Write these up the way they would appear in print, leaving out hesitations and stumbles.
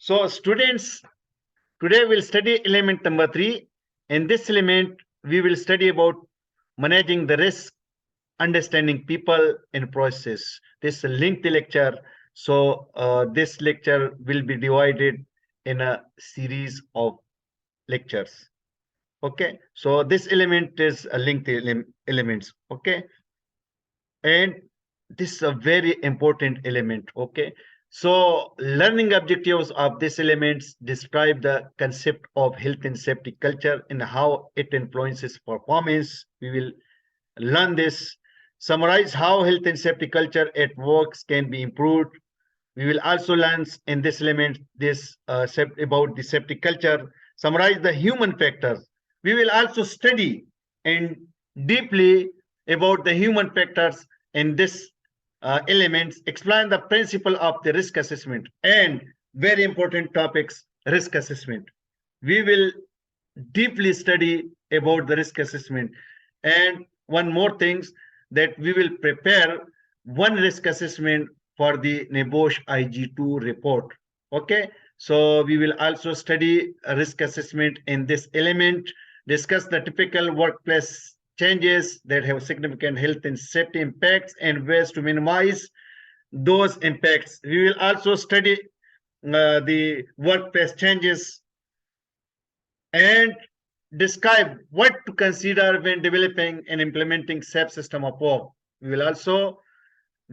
So students, today we'll study element number 3. In this element, we will study about managing the risk, understanding people and process. This is a linked lecture. So this lecture will be divided in a series of lectures. Okay, so this element is a linked elements. Okay, and this is a very important element. Okay, so learning objectives of these elements describe the concept of health and safety culture and how it influences performance. We will learn this. Summarize how health and safety culture at works can be improved. We will also learn in this element this about the safety culture. Summarize the human factors. We will also study and deeply about the human factors in this elements. Explain the principle of the risk assessment and very important topics, risk assessment. We will deeply study about the risk assessment. And one more things, that we will prepare one risk assessment for the NEBOSH IG2 report. Okay, so we will also study a risk assessment in this element, discuss the typical workplace changes that have significant health and safety impacts and ways to minimize those impacts. We will also study the workplace changes and describe what to consider when developing and implementing SAP system of work. We will also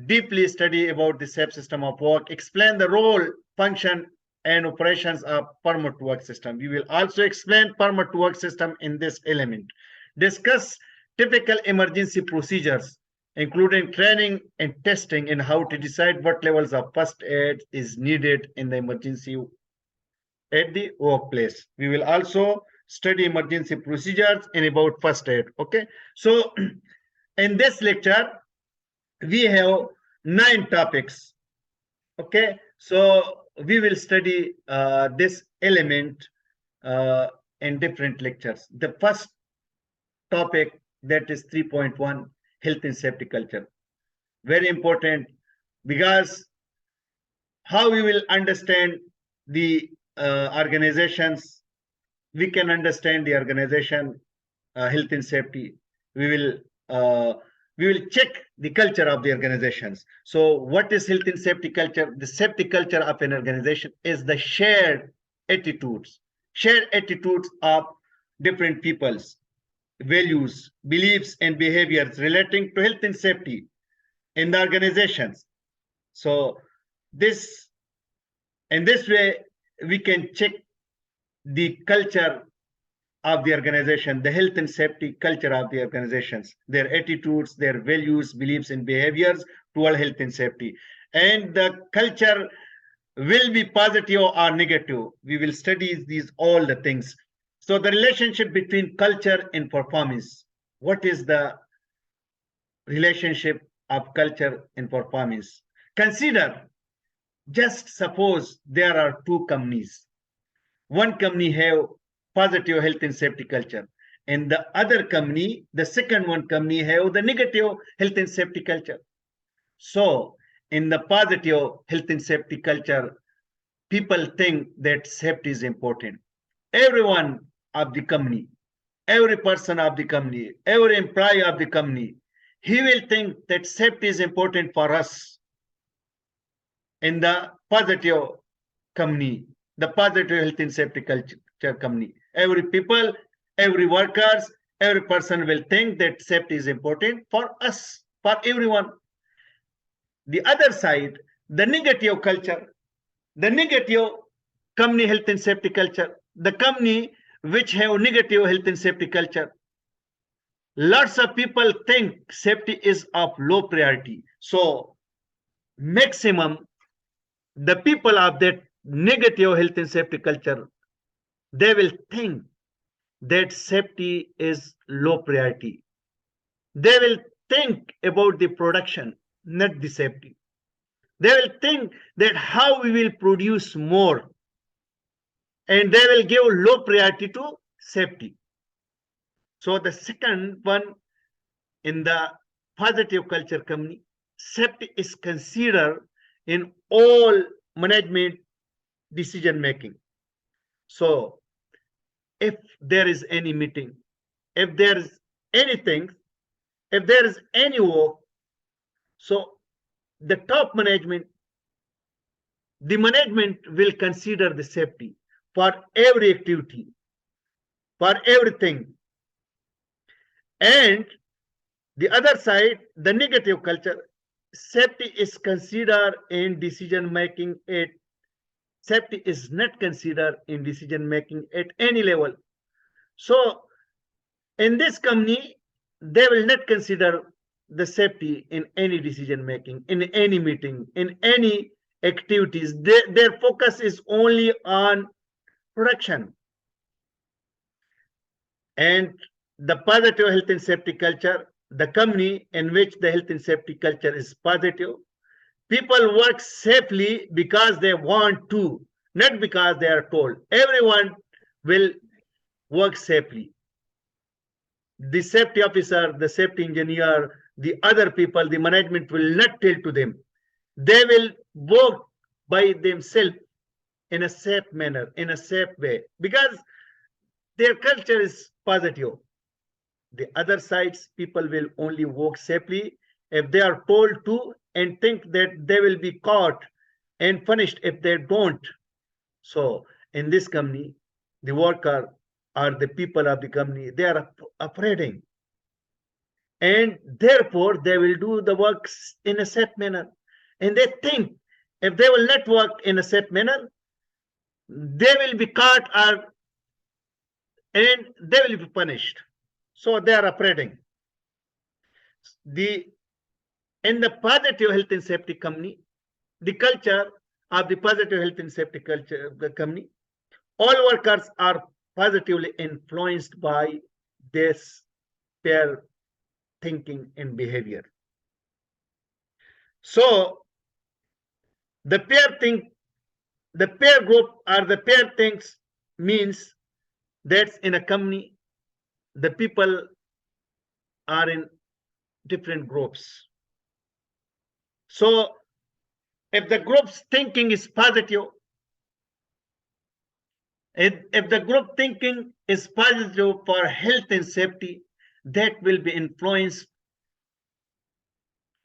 deeply study about the SAP system of work, explain the role, function, and operations of permit work system. We will also explain permit work system in this element. Discuss typical emergency procedures, including training and testing, and how to decide what levels of first aid is needed in the emergency at the workplace. We will also study emergency procedures and about first aid. Okay, so in this lecture we have 9 topics. Okay, so we will study this element in different lectures. The first topic, that is 3.1, health and safety culture. Very important, because how we will understand the organizations, we can understand the organization health and safety. We will check the culture of the organizations. So what is health and safety culture? The safety culture of an organization is the shared attitudes of different peoples, values, beliefs, and behaviors relating to health and safety in the organizations. So this, in this way, we can check the culture of the organization, the health and safety culture of the organizations, their attitudes, their values, beliefs, and behaviors toward health and safety. And the culture will be positive or negative. We will study these all the things. So the relationship between culture and performance. What is the relationship of culture and performance? Consider, just suppose there are 2 companies. One company have positive health and safety culture, and the other company, the second one company, have the negative health and safety culture. So in the positive health and safety culture, people think that safety is important. Everyone of the company, every person of the company, every employee of the company, he will think that safety is important for us. In the positive company, the positive health and safety culture company, every people, every workers, every person will think that safety is important for us, for everyone. The other side, the negative culture, the negative company health and safety culture, the company which have negative health and safety culture, lots of people think safety is of low priority. So maximum the people of that negative health and safety culture, they will think that safety is low priority. They will think about the production, not the safety. They will think that how we will produce more, and they will give low priority to safety. So the second one, in the positive culture company, safety is considered in all management decision making. So if there is any meeting, if there is anything, if there is any work, so the top management, the management will consider the safety for every activity, for everything. And the other side, the negative culture, safety is considered in decision making. Safety is not considered in decision making at any level. So in this company, they will not consider the safety in any decision making, in any meeting, in any activities. Their focus is only on production. And the positive health and safety culture, the company in which the health and safety culture is positive, people work safely because they want to, not because they are told. Everyone will work safely. The safety officer, the safety engineer, the other people, the management will not tell to them. They will work by themselves in a safe manner, in a safe way, because their culture is positive. The other sides, people will only work safely if they are told to and think that they will be caught and punished if they don't. So in this company, the worker or the people of the company, they are afraid. And therefore, they will do the works in a safe manner. And they think if they will not work in a safe manner, they will be caught and they will be punished. So they are afraid. In the positive health and safety company, the culture of the positive health and safety culture of the company, all workers are positively influenced by this peer thinking and behavior. So the peer group or the peer thinks means that in a company, the people are in different groups. So if the group's thinking is positive, if the group thinking is positive for health and safety, that will be influenced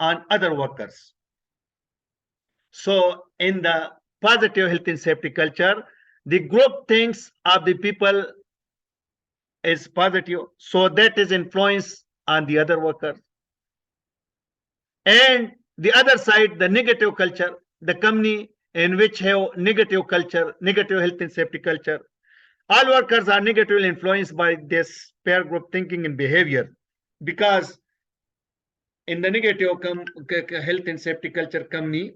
on other workers. So in the positive health and safety culture, the group thinks of the people is positive, so that is influence on the other workers. And the other side, the negative culture, the company in which have negative culture, negative health and safety culture, all workers are negatively influenced by this peer group thinking and behavior, because in the negative health and safety culture company,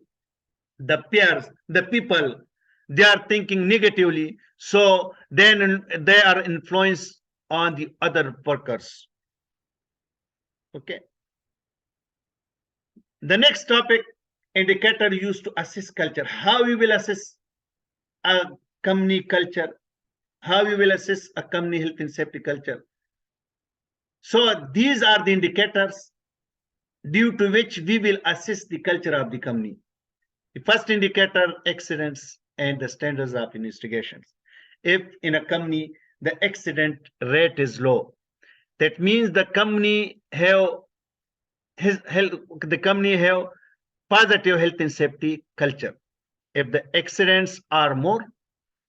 the peers, the people, they are thinking negatively, so then they are influenced on the other workers. Okay. The next topic, indicator used to assess culture. How we will assess a company culture, how we will assess a company health and safety culture. So these are the indicators due to which we will assess the culture of the company. The first indicator, accidents and the standards of investigations. If in a company the accident rate is low, that means the company have positive health and safety culture. If the accidents are more,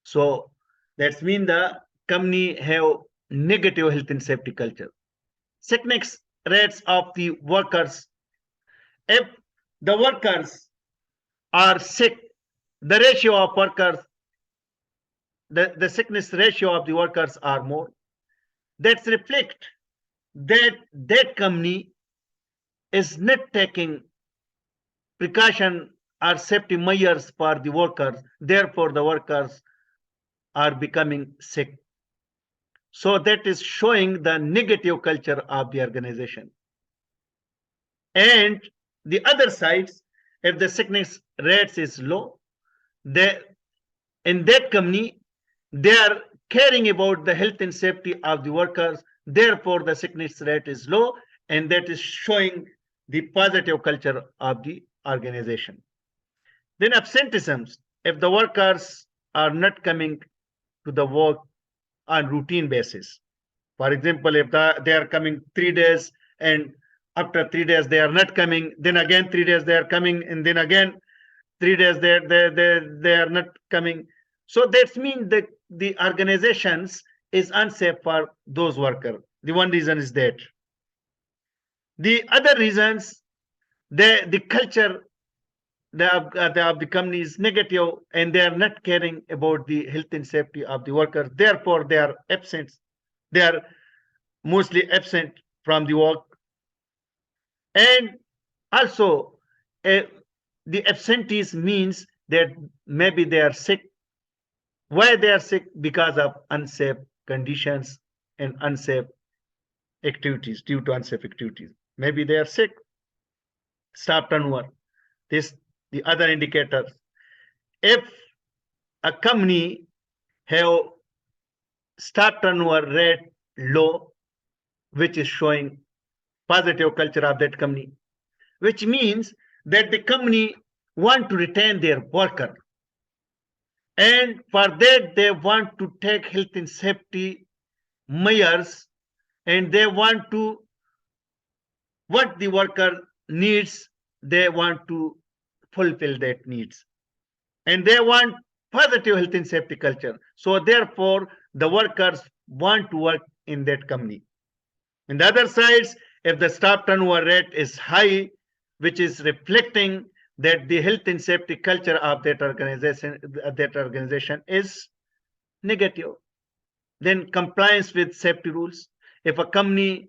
so that means the company have negative health and safety culture. Sickness rates of the workers. If the workers are sick, the ratio of workers, the sickness ratio of the workers are more. That reflect that company is not taking precaution or safety measures for the workers. Therefore, the workers are becoming sick. So that is showing the negative culture of the organization. And the other sides, if the sickness rates is low, in that company, they are caring about the health and safety of the workers. Therefore, the sickness rate is low, and that is showing the positive culture of the organization. Then absenteeism. If the workers are not coming to the work on routine basis. For example, if they are coming 3 days and after 3 days they are not coming, then again 3 days they are coming, and then again 3 days they are not coming. So that means that the organizations is unsafe for those workers. The one reason is that. The other reasons, the culture of the company is negative, and they are not caring about the health and safety of the workers. Therefore, they are absent. They are mostly absent from the work. And also, the absentees means that maybe they are sick. Why they are sick? Because of unsafe conditions and unsafe activities, due to unsafe activities. Maybe they are sick. Staff turnover. This the other indicators. If a company have staff turnover rate low, which is showing positive culture of that company, which means that the company want to retain their worker, and for that they want to take health and safety measures, and they want to what the worker needs, they want to fulfill that needs, and they want positive health and safety culture. So therefore the workers want to work in that company. In the other sides, if the staff turnover rate is high, which is reflecting that the health and safety culture of that organization is negative, then compliance with safety rules. If a company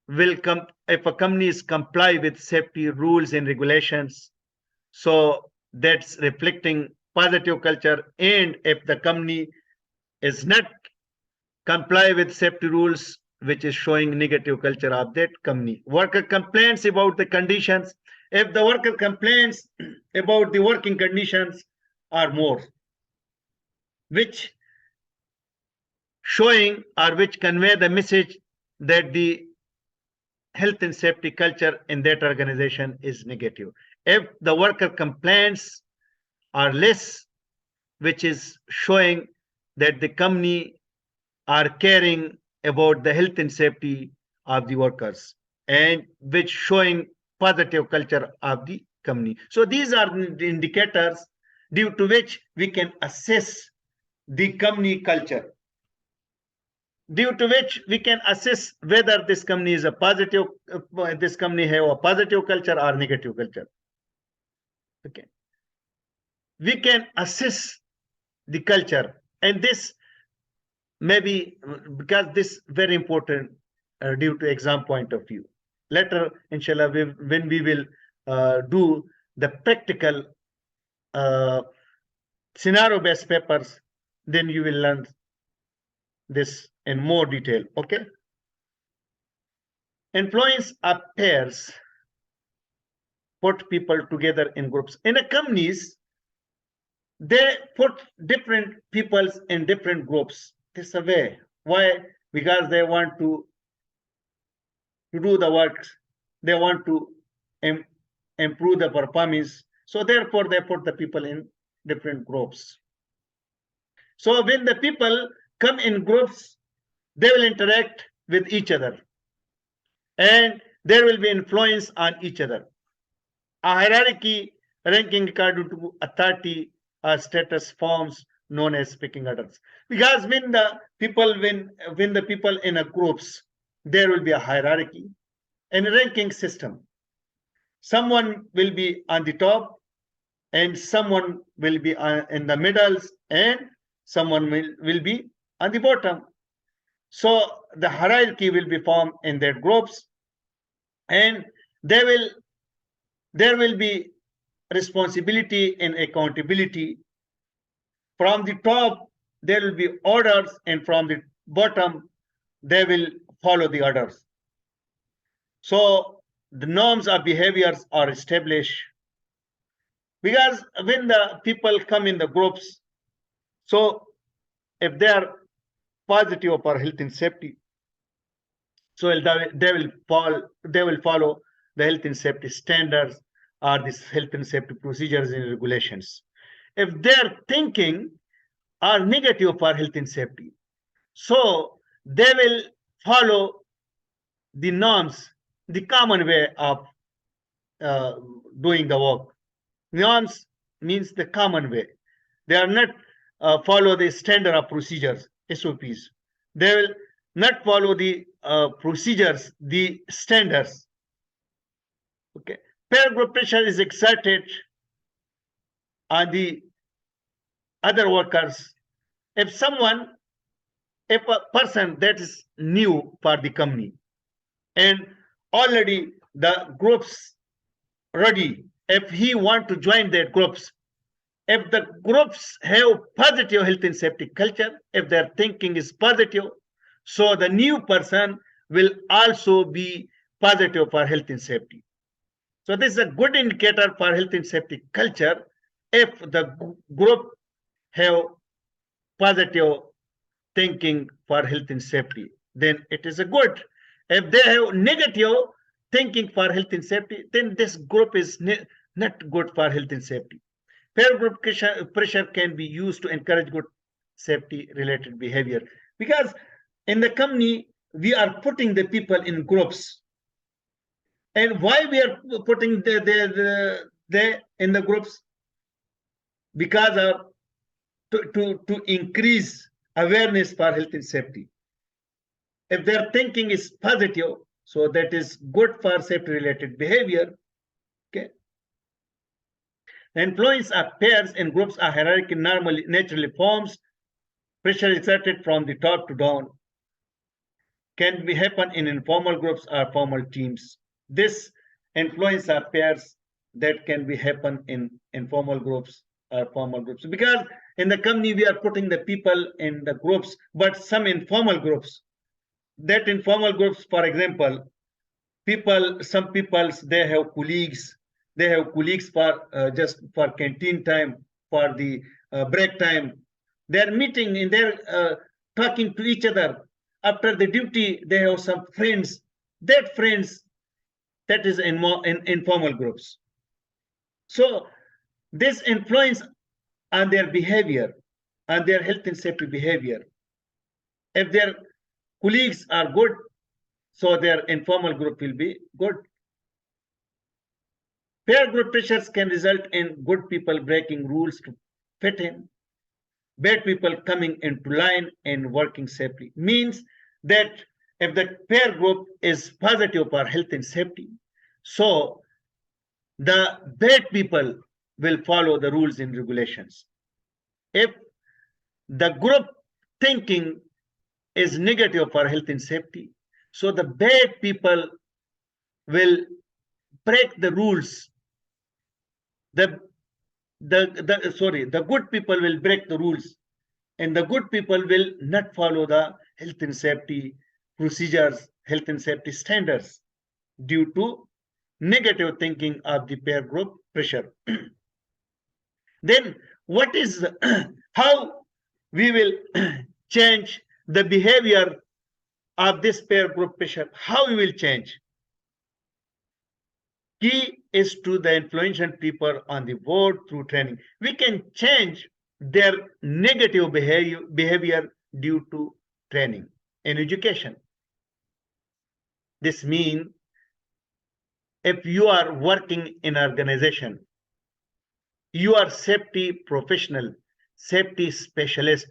is comply with safety rules and regulations, so that's reflecting positive culture. And if the company is not comply with safety rules, which is showing negative culture of that company. Worker complaints about the conditions. If the worker complains about the working conditions are more, which showing or which convey the message that the health and safety culture in that organization is negative. If the worker complaints are less, which is showing that the company are caring about the health and safety of the workers, and which showing positive culture of the company. So these are the indicators due to which we can assess the company culture, due to which we can assess whether this company is a positive, this company have a positive culture or negative culture. Okay, we can assess the culture, and this maybe because this very important due to exam point of view. Later, inshallah, when we will do the practical scenario-based papers, then you will learn this in more detail. Okay. Employees are pairs, put people together in groups. In a companies, they put different peoples in different groups. This is a way. Why? Because they want to do the work. They want to improve the performance. So therefore, they put the people in different groups. So when the people come in groups, they will interact with each other, and there will be influence on each other. A hierarchy ranking according to authority or status forms known as pecking orders. Because when the people in a groups, there will be a hierarchy and a ranking system. Someone will be on the top, and someone will be in the middles, and someone will be on the bottom. So the hierarchy will be formed in their groups, and there will be responsibility and accountability. From the top, there will be orders, and from the bottom, they will follow the orders. So the norms of behaviors are established. Because when the people come in the groups, so if they are positive for health and safety, so they will follow the health and safety standards or this health and safety procedures and regulations. If they're thinking are negative for health and safety. So they will follow the norms, the common way of doing the work. Norms means the common way. They are not follow the standard of procedures, SOPs. They will not follow the procedures, the standards. Okay. Peer group pressure is exerted on the other workers. If someone, if a person that is new for the company and already the groups ready, if he want to join their groups, if the groups have positive health and safety culture, if their thinking is positive, so the new person will also be positive for health and safety. So this is a good indicator for health and safety culture. If the group have positive thinking for health and safety, then it is a good. If they have negative thinking for health and safety, then this group is not good for health and safety. Peer group pressure can be used to encourage good safety related behavior, because in the company we are putting the people in groups. And why we are putting they in the groups? Because of to increase awareness for health and safety. If their thinking is positive, so that is good for safety related behavior. Okay. Influence of pairs and groups are hierarchy normally naturally forms. Pressure exerted from the top to down can be happen in informal groups or formal teams. This influence of pairs that can be happen in informal groups or formal groups, because in the company we are putting the people in the groups, but some informal groups. That informal groups, for example, some people they have colleagues. They have colleagues for just for canteen time, for the break time. They are meeting and they're talking to each other. After the duty, they have some friends. That friends, that is in informal groups. So this influence on their behavior, on their health and safety behavior. If their colleagues are good, so their informal group will be good. Peer group pressures can result in good people breaking rules to fit in, bad people coming into line and working safely. Means that if the peer group is positive for health and safety, so the bad people will follow the rules and regulations. If the group thinking is negative for health and safety, so the bad people will break the rules. The good people will break the rules, and the good people will not follow the health and safety procedures, health and safety standards, due to negative thinking of the peer group pressure. Then what is how we will change the behavior of this peer group pressure? How we will change? Key is to the influential people on the board through training. We can change their negative behavior due to training and education. This means if you are working in an organization, you are safety professional, safety specialist,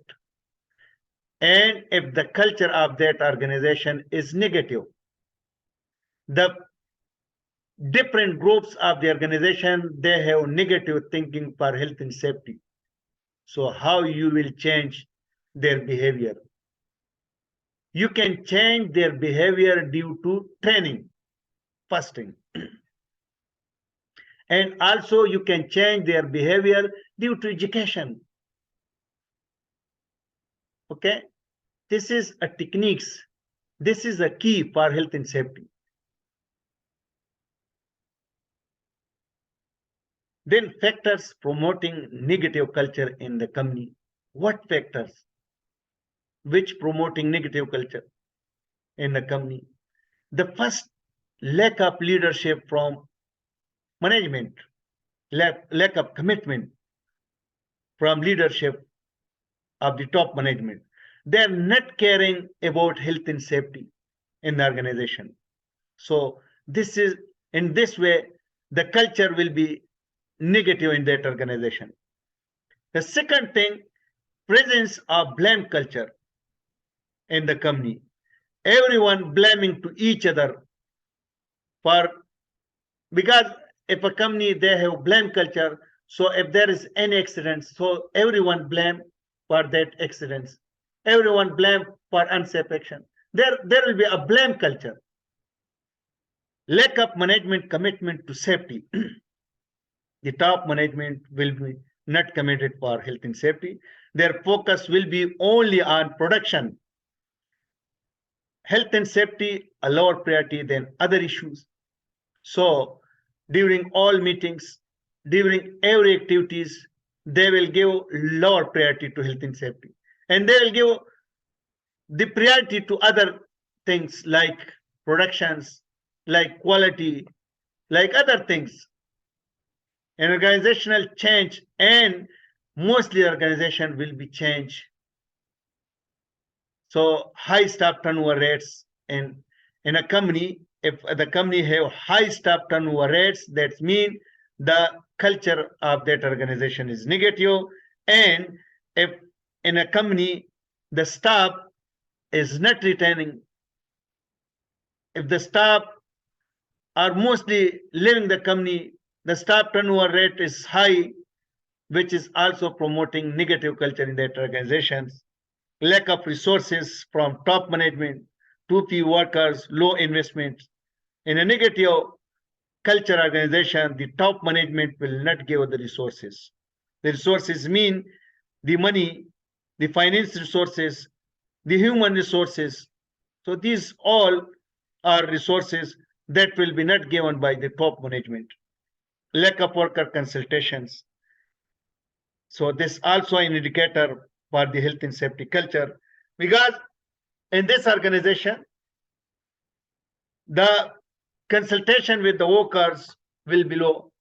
and if the culture of that organization is negative, the different groups of the organization, they have negative thinking for health and safety. So how you will change their behavior? You can change their behavior due to training, first thing. And also you can change their behavior due to education. Okay, this is a techniques. This is a key for health and safety. Then factors promoting negative culture in the company. What factors which promoting negative culture in the company? The first, lack of leadership from management, lack of commitment from leadership. of the top management. They're not caring about health and safety in the organization. So this is, in this way, the culture will be negative in that organization. The second thing, presence of blame culture in the company. Everyone blaming to each other for, because if a company they have blame culture, so if there is any accident, so everyone blame for that accidents. Everyone blame for unsafe action. There will be a blame culture. Lack of management commitment to safety. The top management will be not committed for health and safety. Their focus will be only on production. Health and safety a lower priority than other issues. So during all meetings, during every activities, they will give lower priority to health and safety. And they will give the priority to other things like productions, like quality, like other things. An organizational change, and mostly organization will be changed. So high staff turnover rates in a company, if the company have high staff turnover rates, that means the culture of that organization is negative. And if in a company the staff is not retaining, if the staff are mostly leaving the company, the staff turnover rate is high, which is also promoting negative culture in that organizations. Lack of resources from top management, too few workers, low investment. In a negative culture organization, the top management will not give the resources. The resources mean the money, the finance resources, the human resources. So these all are resources that will be not given by the top management. Lack of worker consultations. So this also an indicator for the health and safety culture, because in this organization, the consultation with the workers will be low.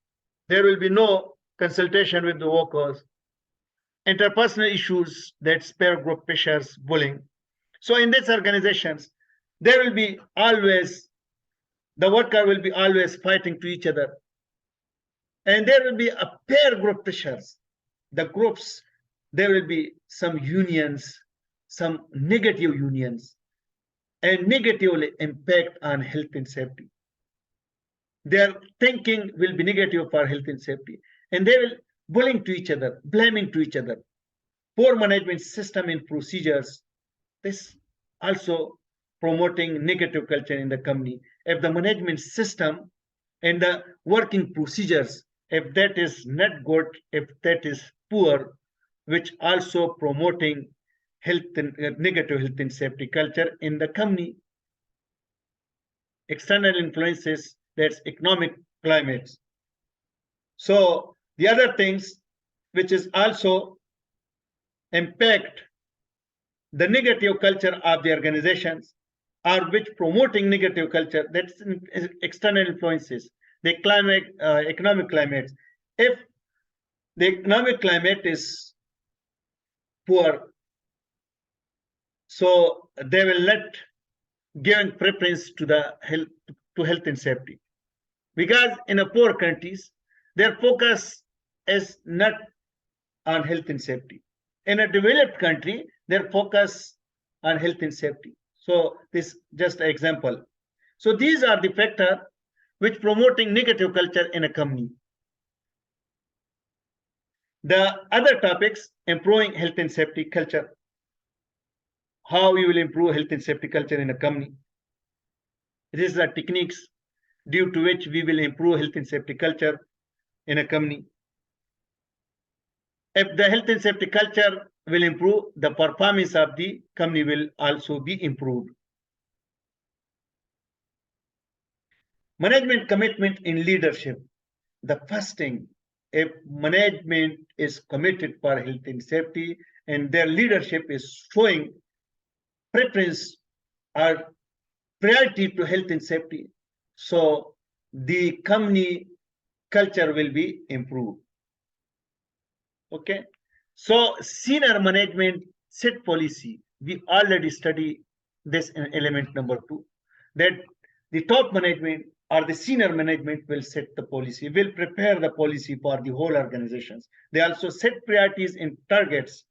There will be no consultation with the workers. Interpersonal issues, that's peer group pressures, bullying. So in these organizations, there will be always, the worker will be always fighting to each other. And there will be a peer group pressures. The groups, there will be some unions, some negative unions, and negatively impact on health and safety. Their thinking will be negative for health and safety, and they will bullying to each other, blaming to each other. Poor management system and procedures, this also promoting negative culture in the company. If the management system and the working procedures, if that is not good, if that is poor, which also promoting health and negative health and safety culture in the company. External influences, that's economic climates. So the other things which is also impact the negative culture of the organizations, are which promoting negative culture, that's external influences, the climate, economic climates. If the economic climate is poor, so they will not giving preference to the health and safety, because in a poor countries their focus is not on health and safety. In a developed country, their focus on health and safety. So this just an example. So these are the factors which promoting negative culture in a company. The other topics, improving health and safety culture. How you will improve health and safety culture in a company. These are techniques due to which we will improve health and safety culture in a company. If the health and safety culture will improve, the performance of the company will also be improved. Management commitment in leadership. The first thing, if management is committed for health and safety and their leadership is showing preference or priority to health and safety, so the company culture will be improved. Okay. So senior management set policy. We already study this in element number 2, that the top management or the senior management will set the policy, will prepare the policy for the whole organizations. They also set priorities and targets.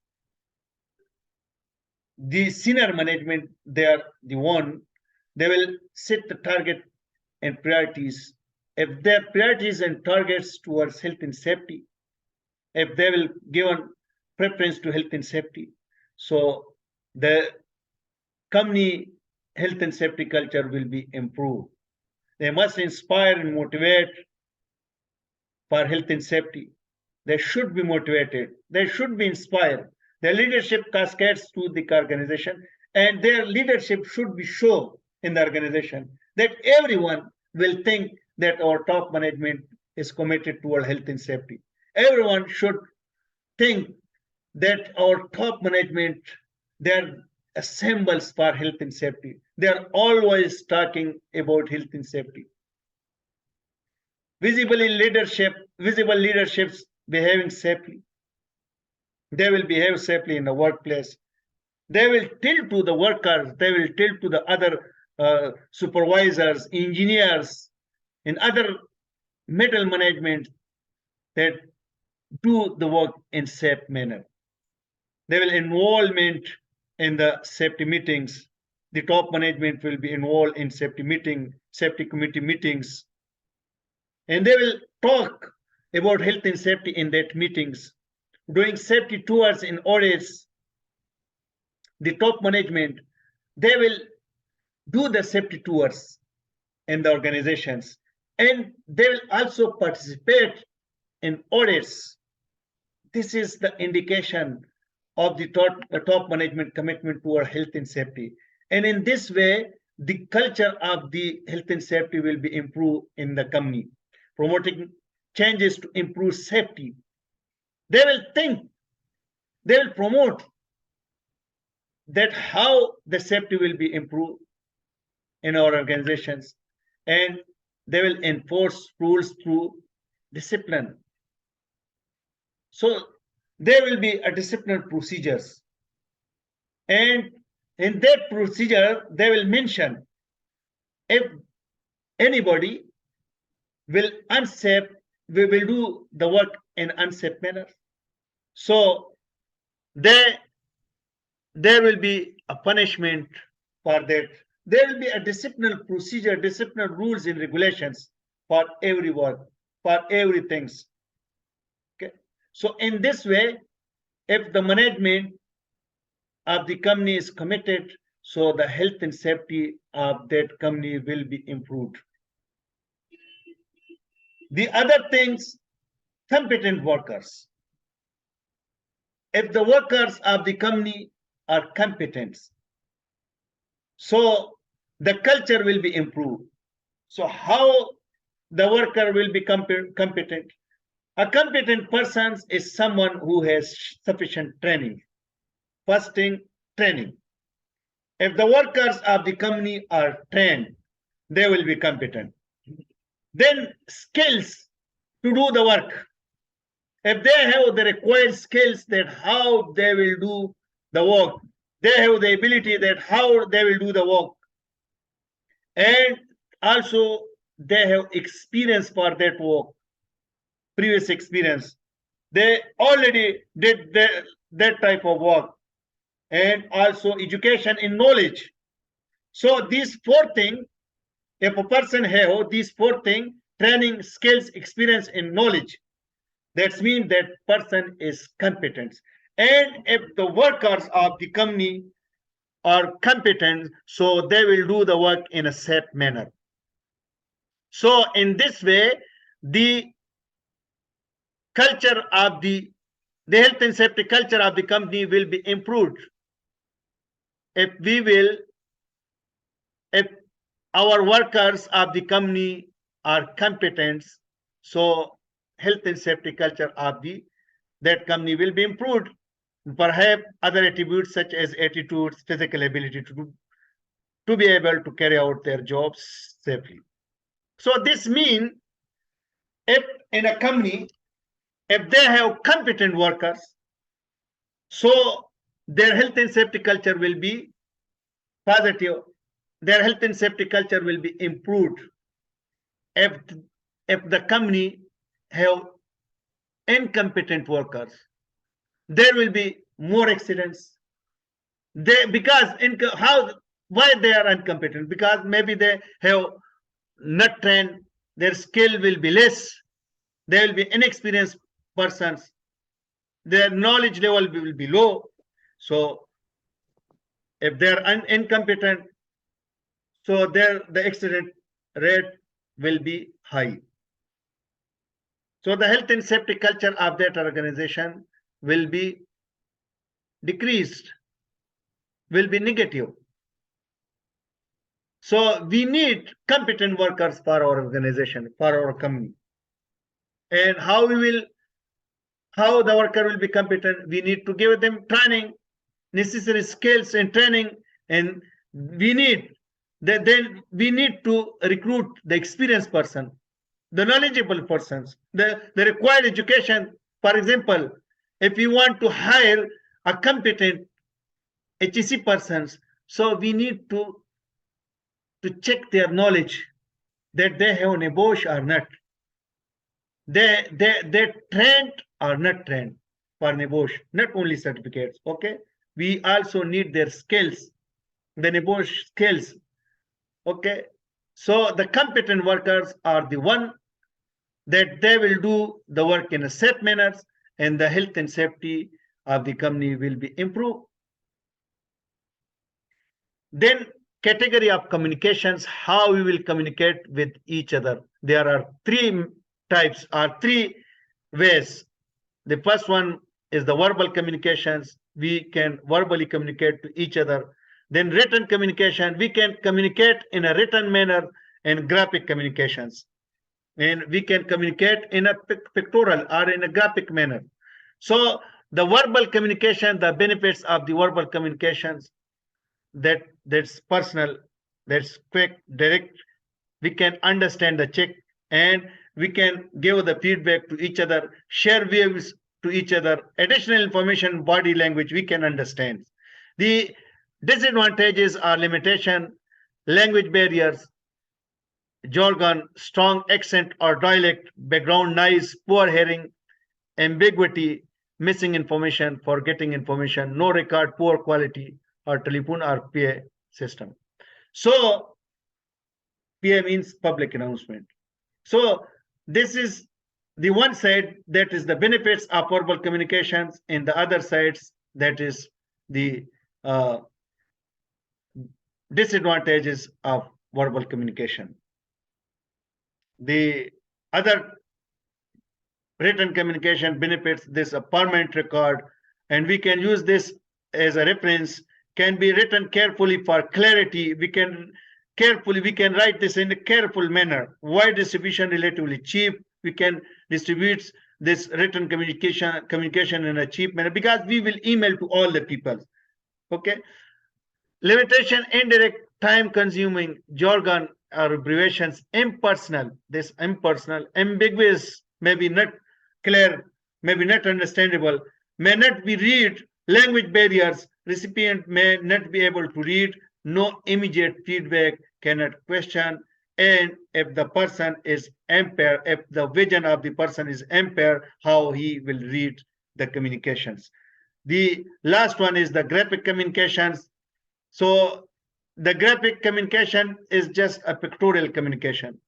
The senior management, they are the one, they will set the target and priorities. If their priorities and targets towards health and safety, if they will given preference to health and safety, so the company health and safety culture will be improved. They must inspire and motivate for health and safety. They should be motivated. They should be inspired. Their leadership cascades to the organization, and their leadership should be shown in the organization that everyone will think that our top management is committed toward health and safety. Everyone should think that our top management, they're symbols for health and safety. They're always talking about health and safety. Visible leaderships behaving safely. They will behave safely in the workplace. They will tell to the workers, they will tell to the other supervisors, engineers, and other middle management that do the work in safe manner. They will involvement in the safety meetings. The top management will be involved in safety committee meetings, and they will talk about health and safety in that meetings, doing safety tours and audits. The top management, they will do the safety tours in the organizations, and they will also participate in audits. This is the indication of the top management commitment toward health and safety. And in this way, the culture of the health and safety will be improved in the company, promoting changes to improve safety. They will promote that how the safety will be improved in our organizations, and they will enforce rules through discipline. So there will be a discipline procedures, and in that procedure they will mention if anybody will do the work in unsafe manner, so there will be a punishment for that. There will be a disciplinary procedure, disciplinary rules and regulations for every work, for everything. Okay. So in this way, if the management of the company is committed, so the health and safety of that company will be improved. The other things, competent workers. If the workers of the company are competent, so the culture will be improved. So how the worker will be competent? A competent person is someone who has sufficient training. First thing, training. If the workers of the company are trained, they will be competent. Then skills to do the work. If they have the required skills that how they will do the work, they have the ability that how they will do the work, and also they have experience for that work, previous experience. They already did that type of work, and also education in knowledge. So these 4 things, if a person have these 4 things, training, skills, experience, and knowledge, that means that person is competent. And if the workers of the company are competent, so they will do the work in a safe manner. So in this way, the culture of the health and safety culture of the company will be improved. If our workers of the company are competent, so health and safety culture of that company will be improved. Perhaps other attributes such as attitudes, physical ability to be able to carry out their jobs safely. So this means if in a company, if they have competent workers, So their health and safety culture will be positive. Their health and safety culture will be improved if the company have incompetent workers. There will be more accidents. They because in how why they are incompetent, because maybe they have not trained, their skill will be less, they will be inexperienced persons, their knowledge level will be low. So if they are incompetent, so the accident rate will be high. So the health and safety culture of that organization will be decreased, will be negative. So we need competent workers for our organization, for our company. And how the worker will be competent? We need to give them training, necessary skills and training, and we need then we need to recruit the experienced person, the knowledgeable persons, the required education. For example, if you want to hire a competent HEC persons, so we need to check their knowledge, that they have NEBOSH or not. They trained or not trained for NEBOSH, not only certificates. Okay, we also need their skills, the NEBOSH skills. Okay, so the competent workers are the one that they will do the work in a safe manner, and the health and safety of the company will be improved. Then category of communications, how we will communicate with each other. There are three types or three ways. The first one is the verbal communications. We can verbally communicate to each other. Then written communication, we can communicate in a written manner, and graphic communications. And we can communicate in a pictorial or in a graphic manner. So the verbal communication, the benefits of the verbal communications, that's personal, that's quick, direct. We can understand the check, and we can give the feedback to each other, share views to each other, additional information, body language we can understand. The disadvantages are limitation, language barriers, jargon, strong accent or dialect, background noise, poor hearing, ambiguity, missing information, forgetting information, no record, poor quality, or telephone or PA system. So PA means public announcement. So this is the one side, that is the benefits of verbal communications, and the other sides, that is the disadvantages of verbal communication. The other written communication benefits, this a permanent record, and we can use this as a reference, can be written carefully for clarity. We can write this in a careful manner. Wide distribution, relatively cheap. We can distribute this written communication in a cheap manner, because we will email to all the people. Okay. Limitation, indirect, time consuming, jargon or abbreviations, impersonal, this impersonal, ambiguous, maybe not clear, maybe not understandable, may not be read, language barriers, recipient may not be able to read, no immediate feedback, cannot question, and if the person is impaired, if the vision of the person is impaired, how he will read the communications. The last one is the graphic communications. So the graphic communication is just a pictorial communication.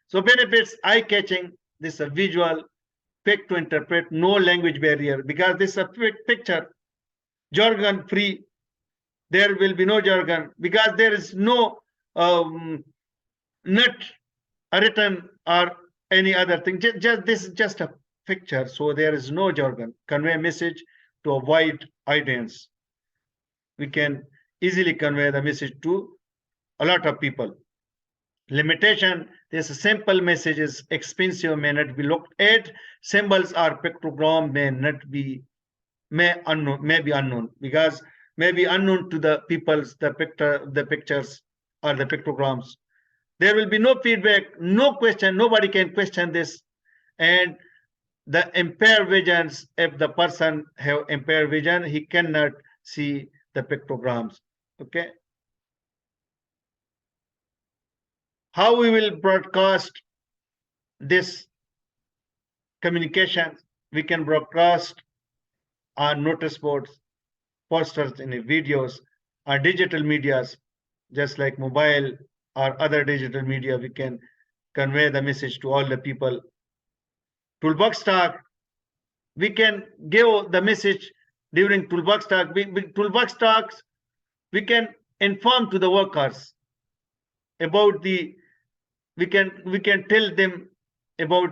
So benefits, eye-catching, this is a visual, quick to interpret, no language barrier, because this is a quick picture, jargon free. There will be no jargon, because there is no not a written or any other thing. Just this is just a picture, so there is no jargon. Convey message to a wide audience. We can easily convey the message to a lot of people. Limitation, there's a simple messages, expensive, may not be looked at. Symbols or pictogram may be unknown, because may be unknown to the people's the pictures or the pictograms. There will be no feedback, no question, nobody can question this, and the impaired visions, if the person have impaired vision, he cannot see the pictograms. Okay. How we will broadcast this communication? We can broadcast on notice boards, posters, in videos, or digital medias, just like mobile or other digital media. We can convey the message to all the people. Toolbox talk, we can give the message during toolbox talk. Toolbox talks, we can inform to the workers about the, we can tell them about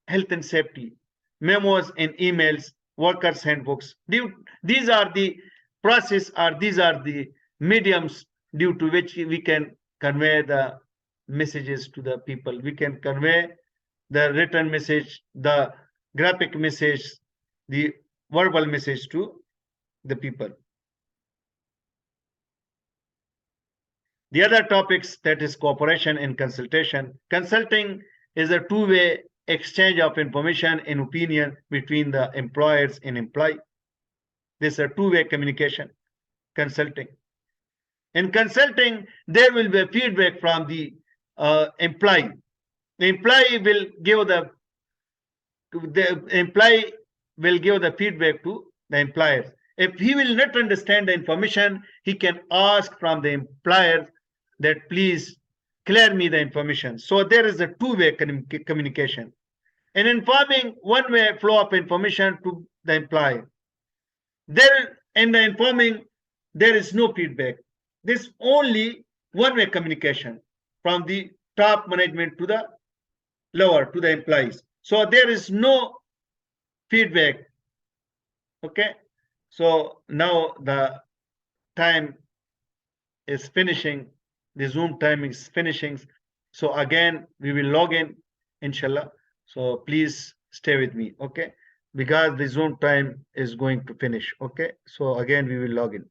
health and safety, memos and emails, workers handbooks. These are the process, or these are the mediums due to which we can convey the messages to the people. We can convey the written message, the graphic message, the verbal message to the people. The other topics, that is cooperation and consultation. Consulting is a two-way exchange of information and opinion between the employers and employee. This is a two-way communication, consulting. In consulting, there will be a feedback from the employee. The employee will give the feedback to the employer. If he will not understand the information, he can ask from the employer that please clear me the information. So there is a two-way communication. In informing, one-way flow of information to the employee. There, in the informing, there is no feedback. This only one-way communication from the top management to the lower, to the employees. So there is no feedback. Okay. So now the time is finishing. The Zoom time is finishing. So again, we will log in, inshallah. So please stay with me, okay? Because the Zoom time is going to finish, okay? So again, we will log in.